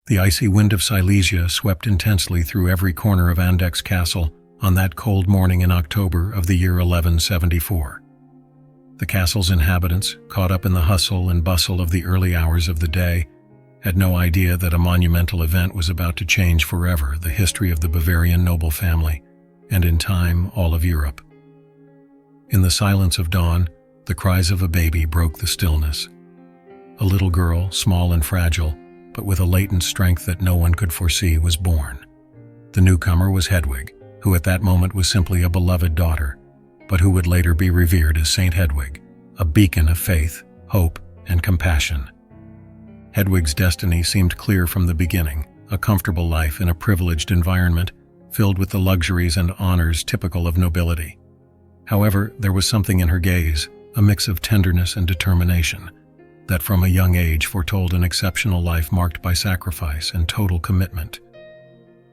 The icy wind of Silesia swept intensely through every corner of Andech's castle on that cold morning in October of the year 1174. The castle's inhabitants, caught up in the hustle and bustle of the early hours of the day, had no idea that a monumental event was about to change forever the history of the Bavarian noble family, and in time all of Europe. In the silence of dawn, the cries of a baby broke the stillness. A little girl, small and fragile, but with a latent strength that no one could foresee, was born. The newcomer was Hedwig, who at that moment was simply a beloved daughter, but who would later be revered as Saint Hedwig, a beacon of faith, hope, and compassion. Hedwig's destiny seemed clear from the beginning, a comfortable life in a privileged environment, filled with the luxuries and honors typical of nobility. However, there was something in her gaze, a mix of tenderness and determination, that from a young age foretold an exceptional life marked by sacrifice and total commitment.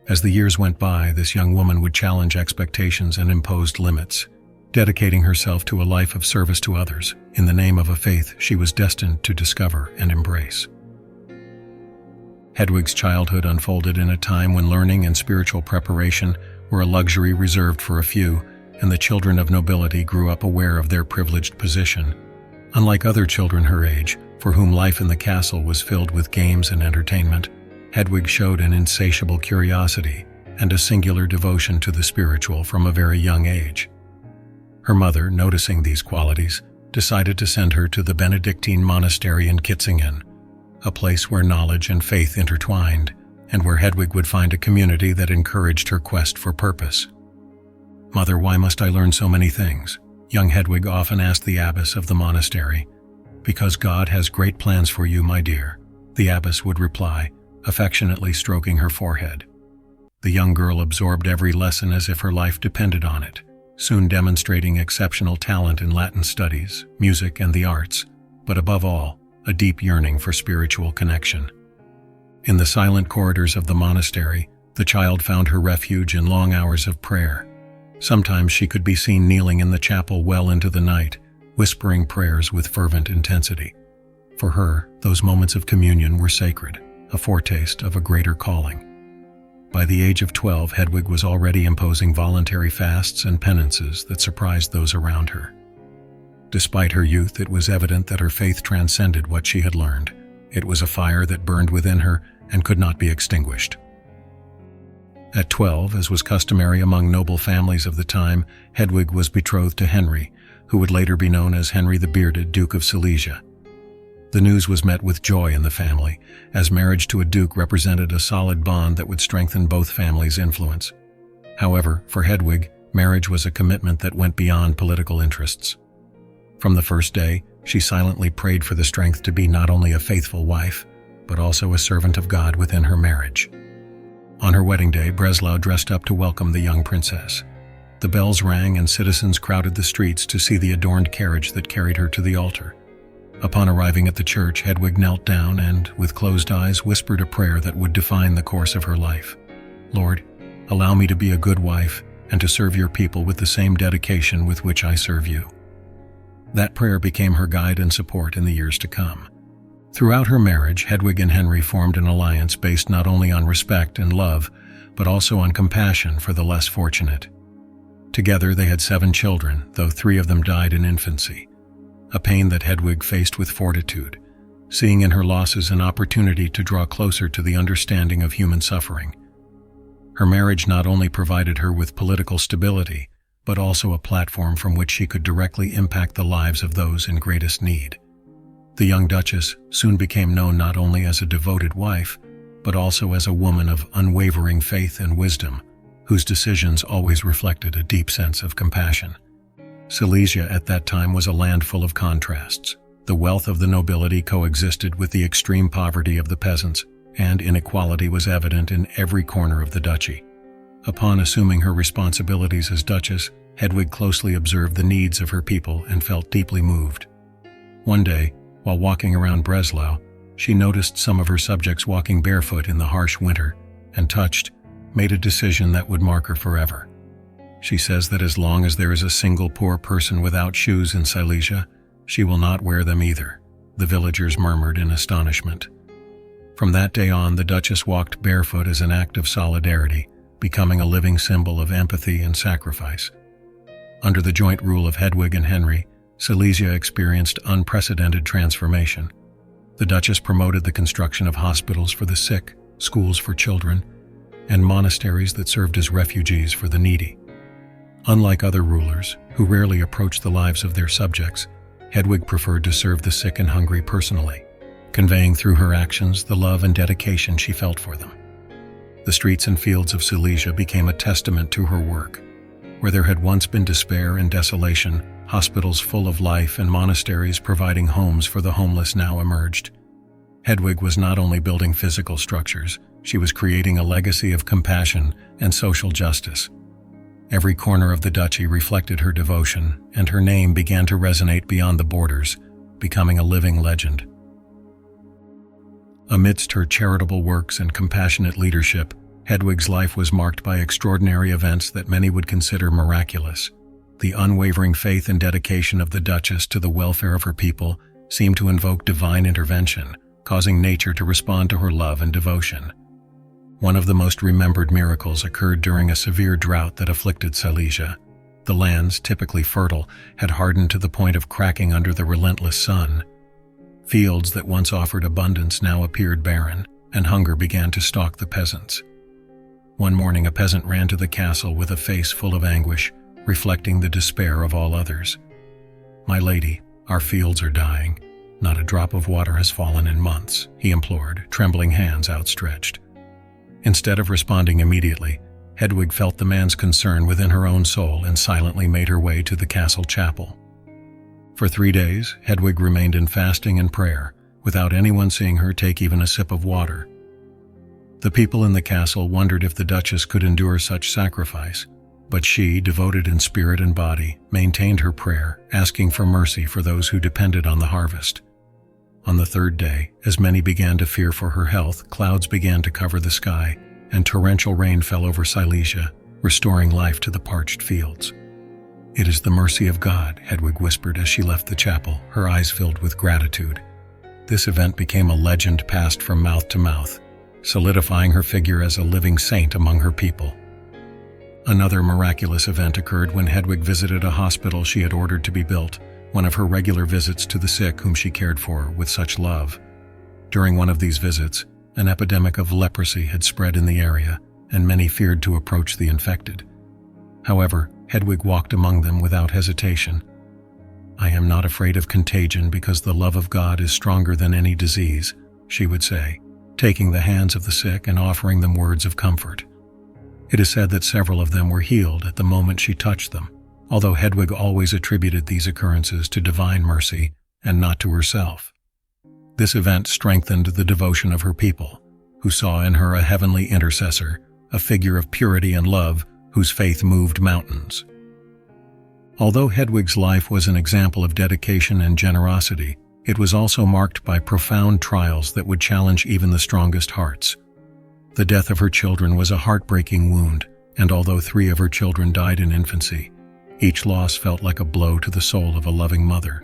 As the years went by, this young woman would challenge expectations and imposed limits, dedicating herself to a life of service to others in the name of a faith she was destined to discover and embrace. Hedwig's childhood unfolded in a time when learning and spiritual preparation were a luxury reserved for a few, and the children of nobility grew up aware of their privileged position. Unlike other children her age, for whom life in the castle was filled with games and entertainment, Hedwig showed an insatiable curiosity and a singular devotion to the spiritual from a very young age. Her mother, noticing these qualities, decided to send her to the Benedictine monastery in Kitzingen, a place where knowledge and faith intertwined, and where Hedwig would find a community that encouraged her quest for purpose. "Mother, why must I learn so many things?" young Hedwig often asked the abbess of the monastery. "Because God has great plans for you, my dear," the abbess would reply, affectionately stroking her forehead. The young girl absorbed every lesson as if her life depended on it, soon demonstrating exceptional talent in Latin studies, music, and the arts, but above all, a deep yearning for spiritual connection. In the silent corridors of the monastery, the child found her refuge in long hours of prayer. Sometimes she could be seen kneeling in the chapel well into the night, whispering prayers with fervent intensity. For her, those moments of communion were sacred, a foretaste of a greater calling. By the age of 12, Hedwig was already imposing voluntary fasts and penances that surprised those around her. Despite her youth, it was evident that her faith transcended what she had learned. It was a fire that burned within her and could not be extinguished. At 12, as was customary among noble families of the time, Hedwig was betrothed to Henry, who would later be known as Henry the Bearded, Duke of Silesia. The news was met with joy in the family, as marriage to a duke represented a solid bond that would strengthen both families' influence. However, for Hedwig, marriage was a commitment that went beyond political interests. From the first day, she silently prayed for the strength to be not only a faithful wife, but also a servant of God within her marriage. On her wedding day, Breslau dressed up to welcome the young princess. The bells rang and citizens crowded the streets to see the adorned carriage that carried her to the altar. Upon arriving at the church, Hedwig knelt down and, with closed eyes, whispered a prayer that would define the course of her life. "Lord, allow me to be a good wife and to serve your people with the same dedication with which I serve you." That prayer became her guide and support in the years to come. Throughout her marriage, Hedwig and Henry formed an alliance based not only on respect and love, but also on compassion for the less fortunate. Together they had 7 children, though 3 of them died in infancy, a pain that Hedwig faced with fortitude, seeing in her losses an opportunity to draw closer to the understanding of human suffering. Her marriage not only provided her with political stability, but also a platform from which she could directly impact the lives of those in greatest need. The young Duchess soon became known not only as a devoted wife, but also as a woman of unwavering faith and wisdom, whose decisions always reflected a deep sense of compassion. Silesia at that time was a land full of contrasts. The wealth of the nobility coexisted with the extreme poverty of the peasants, and inequality was evident in every corner of the duchy. Upon assuming her responsibilities as Duchess, Hedwig closely observed the needs of her people and felt deeply moved. One day, while walking around Breslau, she noticed some of her subjects walking barefoot in the harsh winter, and touched, made a decision that would mark her forever. She says that as long as there is a single poor person without shoes in Silesia, she will not wear them either, the villagers murmured in astonishment. From that day on, the Duchess walked barefoot as an act of solidarity, becoming a living symbol of empathy and sacrifice. Under the joint rule of Hedwig and Henry, Silesia experienced unprecedented transformation. The Duchess promoted the construction of hospitals for the sick, schools for children, and monasteries that served as refuges for the needy. Unlike other rulers, who rarely approached the lives of their subjects, Hedwig preferred to serve the sick and hungry personally, conveying through her actions the love and dedication she felt for them. The streets and fields of Silesia became a testament to her work. Where there had once been despair and desolation, hospitals full of life and monasteries providing homes for the homeless now emerged. Hedwig was not only building physical structures, she was creating a legacy of compassion and social justice. Every corner of the duchy reflected her devotion, and her name began to resonate beyond the borders, becoming a living legend. Amidst her charitable works and compassionate leadership, Hedwig's life was marked by extraordinary events that many would consider miraculous. The unwavering faith and dedication of the Duchess to the welfare of her people seemed to invoke divine intervention, causing nature to respond to her love and devotion. One of the most remembered miracles occurred during a severe drought that afflicted Silesia. The lands, typically fertile, had hardened to the point of cracking under the relentless sun. Fields that once offered abundance now appeared barren, and hunger began to stalk the peasants. One morning, a peasant ran to the castle with a face full of anguish, reflecting the despair of all others. "My lady, our fields are dying. Not a drop of water has fallen in months," he implored, trembling hands outstretched. Instead of responding immediately, Hedwig felt the man's concern within her own soul and silently made her way to the castle chapel. For 3 days, Hedwig remained in fasting and prayer, without anyone seeing her take even a sip of water. The people in the castle wondered if the Duchess could endure such sacrifice, but she, devoted in spirit and body, maintained her prayer, asking for mercy for those who depended on the harvest. On the 3rd day, as many began to fear for her health, clouds began to cover the sky, and torrential rain fell over Silesia, restoring life to the parched fields. "It is the mercy of God," Hedwig whispered as she left the chapel, her eyes filled with gratitude. This event became a legend passed from mouth to mouth, solidifying her figure as a living saint among her people. Another miraculous event occurred when Hedwig visited a hospital she had ordered to be built, one of her regular visits to the sick whom she cared for with such love. During one of these visits, an epidemic of leprosy had spread in the area, and many feared to approach the infected. However, Hedwig walked among them without hesitation. "I am not afraid of contagion because the love of God is stronger than any disease," she would say, taking the hands of the sick and offering them words of comfort. It is said that several of them were healed at the moment she touched them, although Hedwig always attributed these occurrences to divine mercy and not to herself. This event strengthened the devotion of her people, who saw in her a heavenly intercessor, a figure of purity and love whose faith moved mountains. Although Hedwig's life was an example of dedication and generosity, it was also marked by profound trials that would challenge even the strongest hearts. The death of her children was a heartbreaking wound, and although 3 of her children died in infancy, each loss felt like a blow to the soul of a loving mother.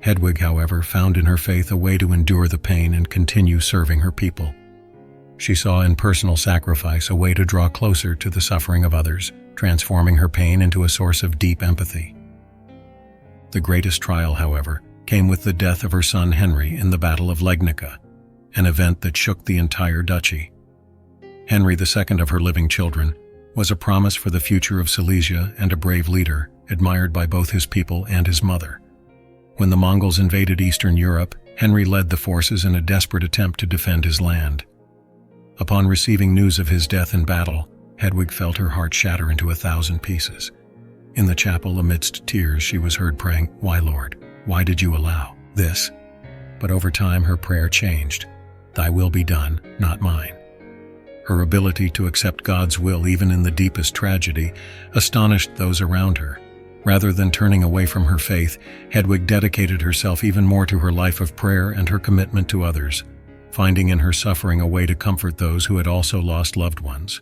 Hedwig, however, found in her faith a way to endure the pain and continue serving her people. She saw in personal sacrifice a way to draw closer to the suffering of others, transforming her pain into a source of deep empathy. The greatest trial, however, came with the death of her son Henry in the Battle of Legnica, an event that shook the entire duchy. Henry, the second of her living children, was a promise for the future of Silesia and a brave leader, admired by both his people and his mother. When the Mongols invaded Eastern Europe, Henry led the forces in a desperate attempt to defend his land. Upon receiving news of his death in battle, Hedwig felt her heart shatter into 1,000 pieces. In the chapel, amidst tears, she was heard praying, "Why, Lord, why did you allow this?" But over time, her prayer changed. "Thy will be done, not mine." Her ability to accept God's will even in the deepest tragedy astonished those around her. Rather than turning away from her faith, Hedwig dedicated herself even more to her life of prayer and her commitment to others, finding in her suffering a way to comfort those who had also lost loved ones.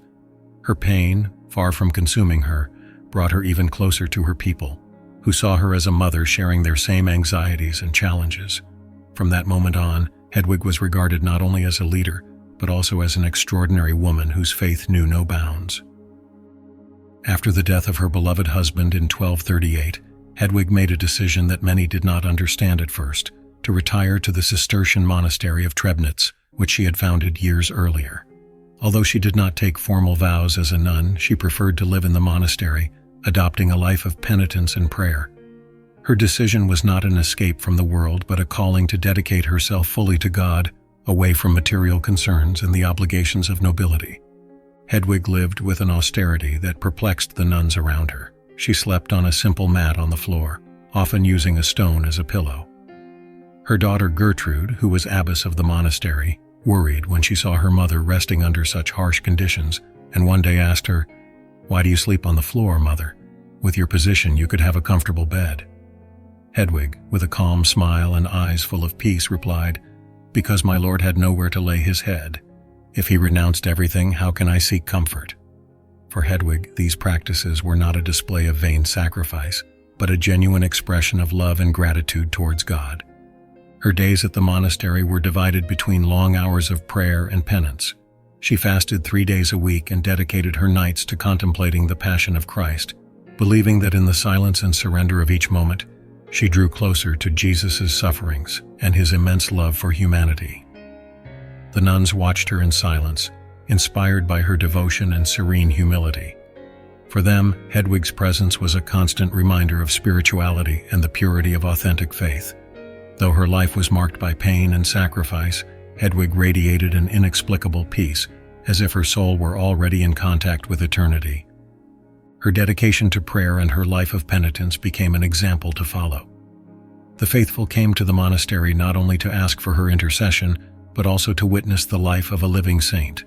Her pain, far from consuming her, brought her even closer to her people, who saw her as a mother sharing their same anxieties and challenges. From that moment on, Hedwig was regarded not only as a leader, but also as an extraordinary woman whose faith knew no bounds. After the death of her beloved husband in 1238, Hedwig made a decision that many did not understand at first, to retire to the Cistercian monastery of Trebnitz, which she had founded years earlier. Although she did not take formal vows as a nun, she preferred to live in the monastery, adopting a life of penitence and prayer. Her decision was not an escape from the world, but a calling to dedicate herself fully to God, away from material concerns and the obligations of nobility. Hedwig lived with an austerity that perplexed the nuns around her. She slept on a simple mat on the floor, often using a stone as a pillow. Her daughter Gertrude, who was abbess of the monastery, worried when she saw her mother resting under such harsh conditions, and one day asked her, "Why do you sleep on the floor, mother? With your position, you could have a comfortable bed." Hedwig, with a calm smile and eyes full of peace, replied, "Because my Lord had nowhere to lay his head. If he renounced everything, how can I seek comfort?" For Hedwig, these practices were not a display of vain sacrifice, but a genuine expression of love and gratitude towards God. Her days at the monastery were divided between long hours of prayer and penance. She fasted 3 days a week and dedicated her nights to contemplating the Passion of Christ, believing that in the silence and surrender of each moment, she drew closer to Jesus' sufferings and his immense love for humanity. The nuns watched her in silence, inspired by her devotion and serene humility. For them, Hedwig's presence was a constant reminder of spirituality and the purity of authentic faith. Though her life was marked by pain and sacrifice, Hedwig radiated an inexplicable peace, as if her soul were already in contact with eternity. Her dedication to prayer and her life of penitence became an example to follow. The faithful came to the monastery not only to ask for her intercession, but also to witness the life of a living saint.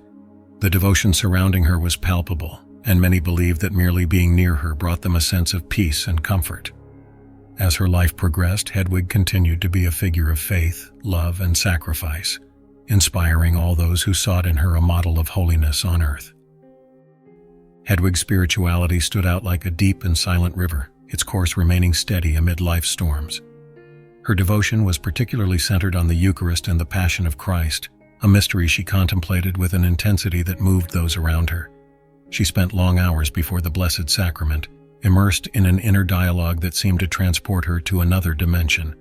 The devotion surrounding her was palpable, and many believed that merely being near her brought them a sense of peace and comfort. As her life progressed, Hedwig continued to be a figure of faith, love, and sacrifice, inspiring all those who sought in her a model of holiness on earth. Hedwig's spirituality stood out like a deep and silent river, its course remaining steady amid life's storms. Her devotion was particularly centered on the Eucharist and the Passion of Christ, a mystery she contemplated with an intensity that moved those around her. She spent long hours before the Blessed Sacrament, immersed in an inner dialogue that seemed to transport her to another dimension.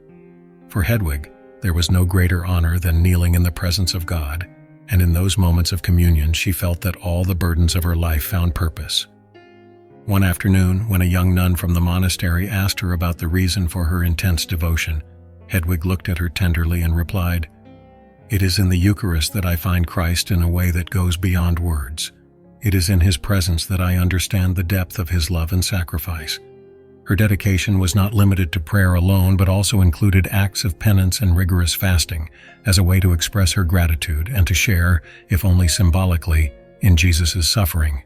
For Hedwig, there was no greater honor than kneeling in the presence of God, and in those moments of communion she felt that all the burdens of her life found purpose. One afternoon, when a young nun from the monastery asked her about the reason for her intense devotion, Hedwig looked at her tenderly and replied, "It is in the Eucharist that I find Christ in a way that goes beyond words. It is in his presence that I understand the depth of his love and sacrifice." Her dedication was not limited to prayer alone, but also included acts of penance and rigorous fasting as a way to express her gratitude and to share, if only symbolically, in Jesus' suffering.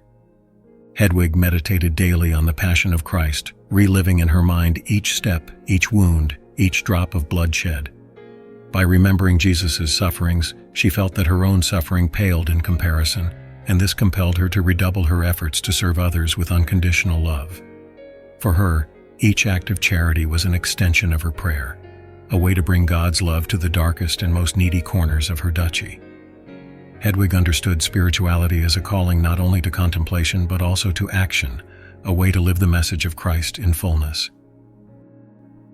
Hedwig meditated daily on the Passion of Christ, reliving in her mind each step, each wound, each drop of blood shed. By remembering Jesus' sufferings, she felt that her own suffering paled in comparison, and this compelled her to redouble her efforts to serve others with unconditional love. For her, each act of charity was an extension of her prayer, a way to bring God's love to the darkest and most needy corners of her duchy. Hedwig understood spirituality as a calling not only to contemplation but also to action, a way to live the message of Christ in fullness.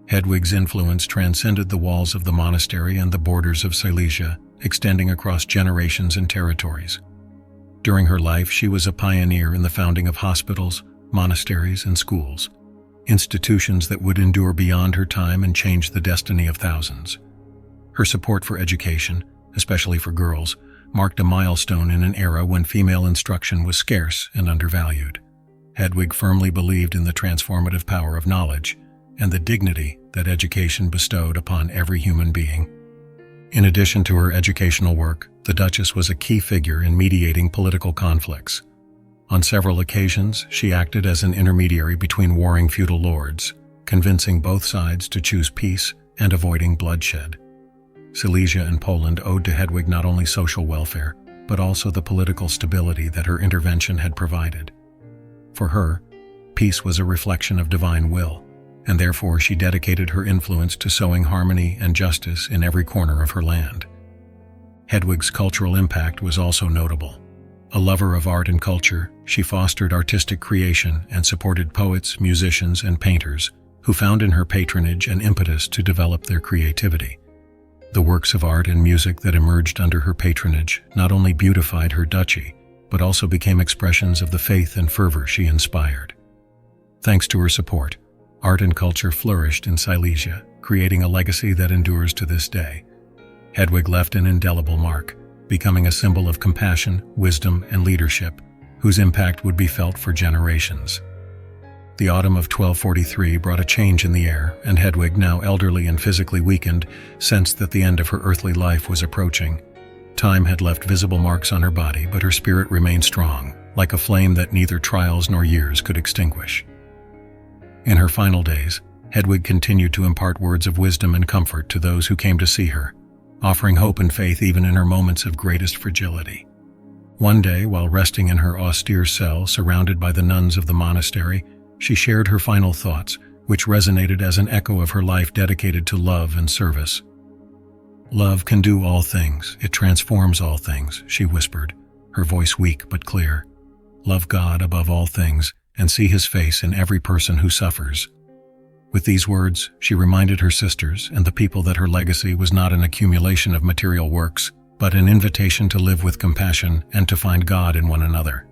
Hedwig's influence transcended the walls of the monastery and the borders of Silesia, extending across generations and territories. During her life, she was a pioneer in the founding of hospitals, monasteries, and schools, institutions that would endure beyond her time and change the destiny of thousands. Her support for education, especially for girls, marked a milestone in an era when female instruction was scarce and undervalued. Hedwig firmly believed in the transformative power of knowledge and the dignity that education bestowed upon every human being. In addition to her educational work, the Duchess was a key figure in mediating political conflicts. On several occasions, she acted as an intermediary between warring feudal lords, convincing both sides to choose peace and avoiding bloodshed. Silesia and Poland owed to Hedwig not only social welfare, but also the political stability that her intervention had provided. For her, peace was a reflection of divine will, and therefore she dedicated her influence to sowing harmony and justice in every corner of her land. Hedwig's cultural impact was also notable. A lover of art and culture, she fostered artistic creation and supported poets, musicians, and painters who found in her patronage an impetus to develop their creativity. The works of art and music that emerged under her patronage not only beautified her duchy, but also became expressions of the faith and fervor she inspired. Thanks to her support, art and culture flourished in Silesia, creating a legacy that endures to this day. Hedwig left an indelible mark, becoming a symbol of compassion, wisdom, and leadership, whose impact would be felt for generations. The autumn of 1243 brought a change in the air, and Hedwig, now elderly and physically weakened, sensed that the end of her earthly life was approaching. Time had left visible marks on her body, but her spirit remained strong, like a flame that neither trials nor years could extinguish. In her final days, Hedwig continued to impart words of wisdom and comfort to those who came to see her, offering hope and faith even in her moments of greatest fragility. One day, while resting in her austere cell surrounded by the nuns of the monastery, she shared her final thoughts, which resonated as an echo of her life dedicated to love and service. "Love can do all things, it transforms all things," she whispered, her voice weak but clear. "Love God above all things, and see His face in every person who suffers." With these words, she reminded her sisters and the people that her legacy was not an accumulation of material works, but an invitation to live with compassion and to find God in one another.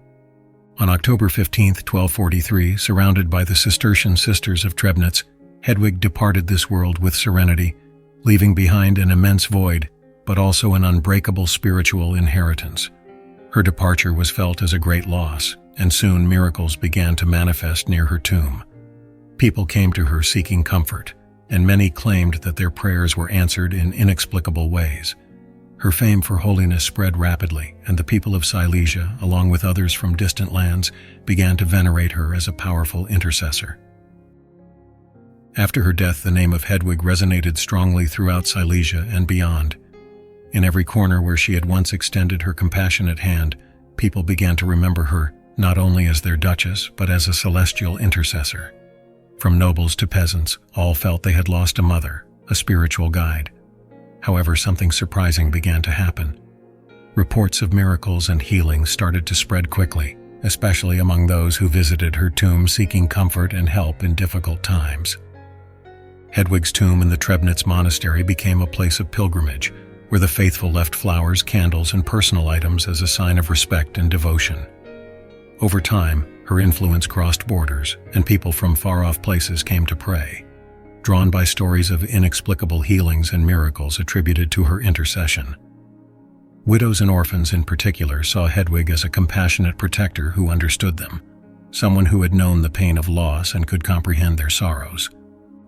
On October 15, 1243, surrounded by the Cistercian sisters of Trebnitz, Hedwig departed this world with serenity, leaving behind an immense void, but also an unbreakable spiritual inheritance. Her departure was felt as a great loss, and soon miracles began to manifest near her tomb. People came to her seeking comfort, and many claimed that their prayers were answered in inexplicable ways. Her fame for holiness spread rapidly, and the people of Silesia, along with others from distant lands, began to venerate her as a powerful intercessor. After her death, the name of Hedwig resonated strongly throughout Silesia and beyond. In every corner where she had once extended her compassionate hand, people began to remember her, not only as their duchess, but as a celestial intercessor. From nobles to peasants, all felt they had lost a mother, a spiritual guide. However, something surprising began to happen. Reports of miracles and healing started to spread quickly, especially among those who visited her tomb seeking comfort and help in difficult times. Hedwig's tomb in the Trebnitz monastery became a place of pilgrimage, where the faithful left flowers, candles, and personal items as a sign of respect and devotion. Over time, her influence crossed borders, and people from far-off places came to pray, drawn by stories of inexplicable healings and miracles attributed to her intercession. Widows and orphans in particular saw Hedwig as a compassionate protector who understood them, someone who had known the pain of loss and could comprehend their sorrows.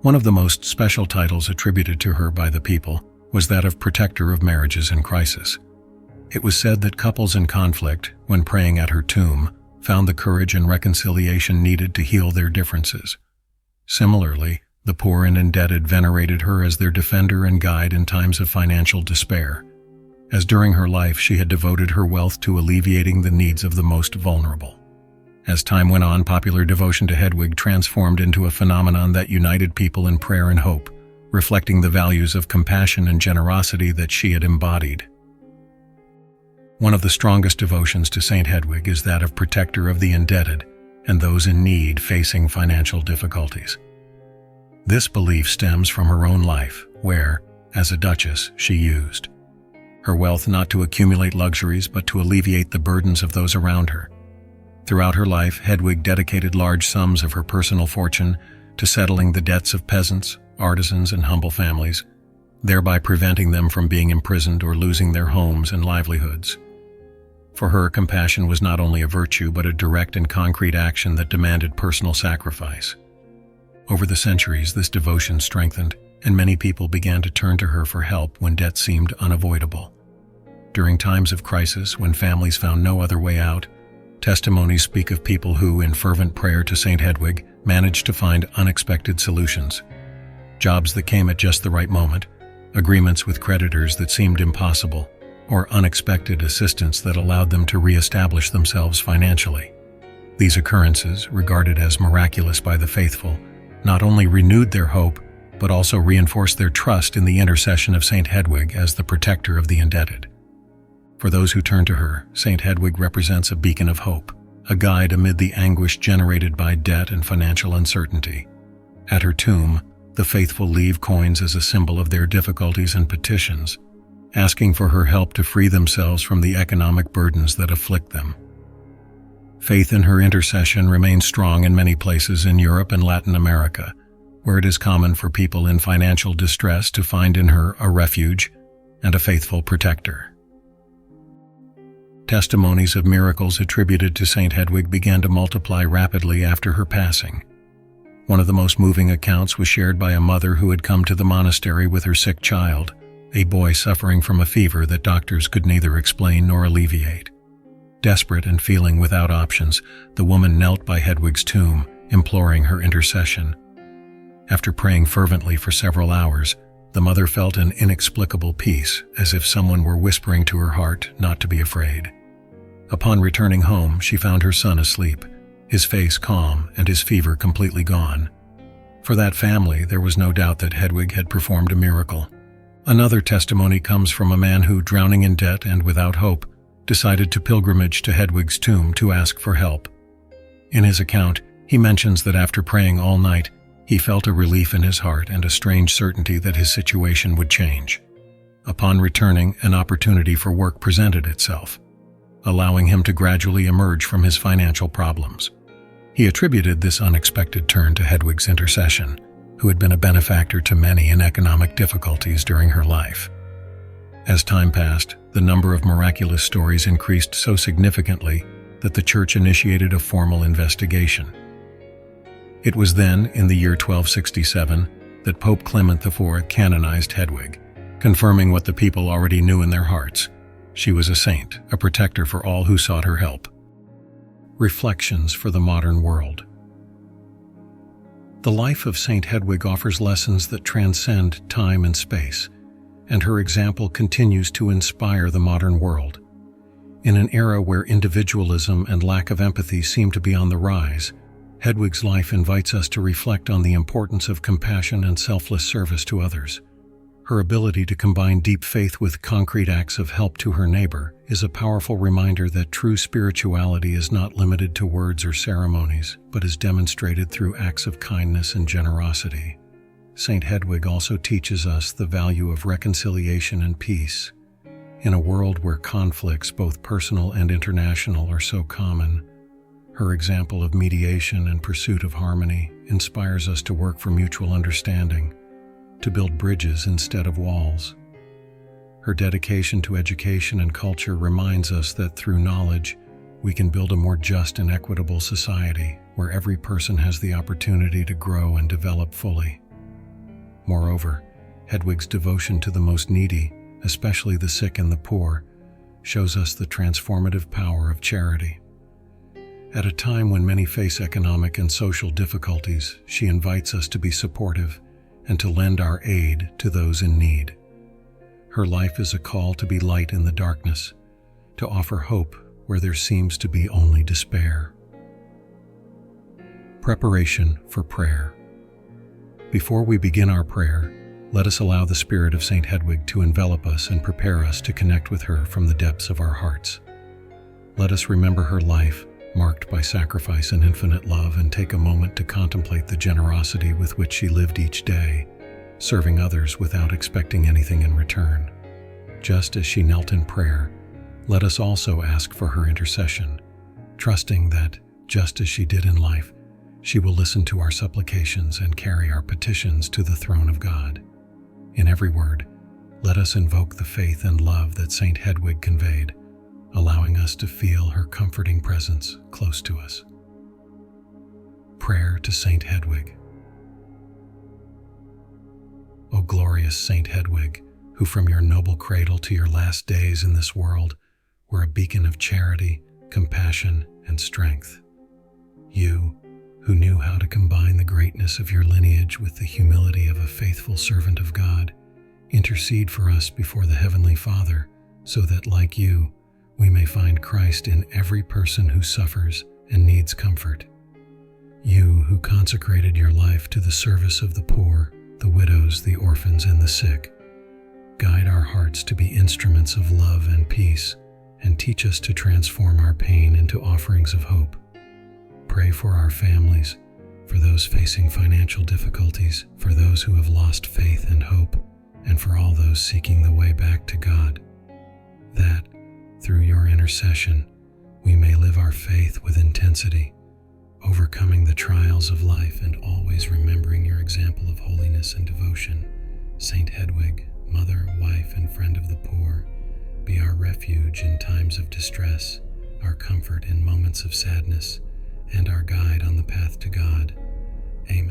One of the most special titles attributed to her by the people was that of Protector of Marriages in Crisis. It was said that couples in conflict, when praying at her tomb, found the courage and reconciliation needed to heal their differences. Similarly, the poor and indebted venerated her as their defender and guide in times of financial despair, as during her life she had devoted her wealth to alleviating the needs of the most vulnerable. As time went on, popular devotion to Hedwig transformed into a phenomenon that united people in prayer and hope, reflecting the values of compassion and generosity that she had embodied. One of the strongest devotions to Saint Hedwig is that of protector of the indebted and those in need facing financial difficulties. This belief stems from her own life, where, as a duchess, she used her wealth not to accumulate luxuries but to alleviate the burdens of those around her. Throughout her life, Hedwig dedicated large sums of her personal fortune to settling the debts of peasants, artisans, and humble families, thereby preventing them from being imprisoned or losing their homes and livelihoods. For her, compassion was not only a virtue but a direct and concrete action that demanded personal sacrifice. Over the centuries, this devotion strengthened, and many people began to turn to her for help when debt seemed unavoidable. During times of crisis, when families found no other way out, testimonies speak of people who, in fervent prayer to Saint Hedwig, managed to find unexpected solutions. Jobs that came at just the right moment, agreements with creditors that seemed impossible, or unexpected assistance that allowed them to re-establish themselves financially. These occurrences, regarded as miraculous by the faithful, not only renewed their hope, but also reinforced their trust in the intercession of Saint Hedwig as the protector of the indebted. For those who turn to her, Saint Hedwig represents a beacon of hope, a guide amid the anguish generated by debt and financial uncertainty. At her tomb, the faithful leave coins as a symbol of their difficulties and petitions, asking for her help to free themselves from the economic burdens that afflict them. Faith in her intercession remains strong in many places in Europe and Latin America, where it is common for people in financial distress to find in her a refuge and a faithful protector. Testimonies of miracles attributed to Saint Hedwig began to multiply rapidly after her passing. One of the most moving accounts was shared by a mother who had come to the monastery with her sick child, a boy suffering from a fever that doctors could neither explain nor alleviate. Desperate and feeling without options, the woman knelt by Hedwig's tomb, imploring her intercession. After praying fervently for several hours, the mother felt an inexplicable peace, as if someone were whispering to her heart not to be afraid. Upon returning home, she found her son asleep, his face calm and his fever completely gone. For that family, there was no doubt that Hedwig had performed a miracle. Another testimony comes from a man who, drowning in debt and without hope, decided to pilgrimage to Hedwig's tomb to ask for help. In his account, he mentions that after praying all night, he felt a relief in his heart and a strange certainty that his situation would change. Upon returning, an opportunity for work presented itself, allowing him to gradually emerge from his financial problems. He attributed this unexpected turn to Hedwig's intercession, who had been a benefactor to many in economic difficulties during her life. As time passed, the number of miraculous stories increased so significantly that the Church initiated a formal investigation. It was then, in the year 1267, that Pope Clement IV canonized Hedwig, confirming what the people already knew in their hearts. She was a saint, a protector for all who sought her help. Reflections for the modern world. The life of Saint Hedwig offers lessons that transcend time and space, and her example continues to inspire the modern world. In an era where individualism and lack of empathy seem to be on the rise, Hedwig's life invites us to reflect on the importance of compassion and selfless service to others. Her ability to combine deep faith with concrete acts of help to her neighbor is a powerful reminder that true spirituality is not limited to words or ceremonies, but is demonstrated through acts of kindness and generosity. Saint Hedwig also teaches us the value of reconciliation and peace. In a world where conflicts, both personal and international, are so common, her example of mediation and pursuit of harmony inspires us to work for mutual understanding, to build bridges instead of walls. Her dedication to education and culture reminds us that through knowledge, we can build a more just and equitable society where every person has the opportunity to grow and develop fully. Moreover, Hedwig's devotion to the most needy, especially the sick and the poor, shows us the transformative power of charity. At a time when many face economic and social difficulties, she invites us to be supportive and to lend our aid to those in need. Her life is a call to be light in the darkness, to offer hope where there seems to be only despair. Preparation for prayer. Before we begin our prayer, let us allow the spirit of Saint Hedwig to envelop us and prepare us to connect with her from the depths of our hearts. Let us remember her life, marked by sacrifice and infinite love, and take a moment to contemplate the generosity with which she lived each day, serving others without expecting anything in return. Just as she knelt in prayer, let us also ask for her intercession, trusting that, just as she did in life, she will listen to our supplications and carry our petitions to the throne of God. In every word, let us invoke the faith and love that Saint Hedwig conveyed, allowing us to feel her comforting presence close to us. Prayer to Saint Hedwig. O glorious Saint Hedwig, who from your noble cradle to your last days in this world were a beacon of charity, compassion, and strength. You, who knew how to combine the greatness of your lineage with the humility of a faithful servant of God, intercede for us before the Heavenly Father, so that, like you, we may find Christ in every person who suffers and needs comfort. You who consecrated your life to the service of the poor, the widows, the orphans, and the sick, guide our hearts to be instruments of love and peace, and teach us to transform our pain into offerings of hope. Pray for our families, for those facing financial difficulties, for those who have lost faith and hope, and for all those seeking the way back to God, that, through your intercession, we may live our faith with intensity, overcoming the trials of life and always remembering your example of holiness and devotion. Saint Hedwig, mother, wife, and friend of the poor, be our refuge in times of distress, our comfort in moments of sadness, and our guide on the path to God. Amen.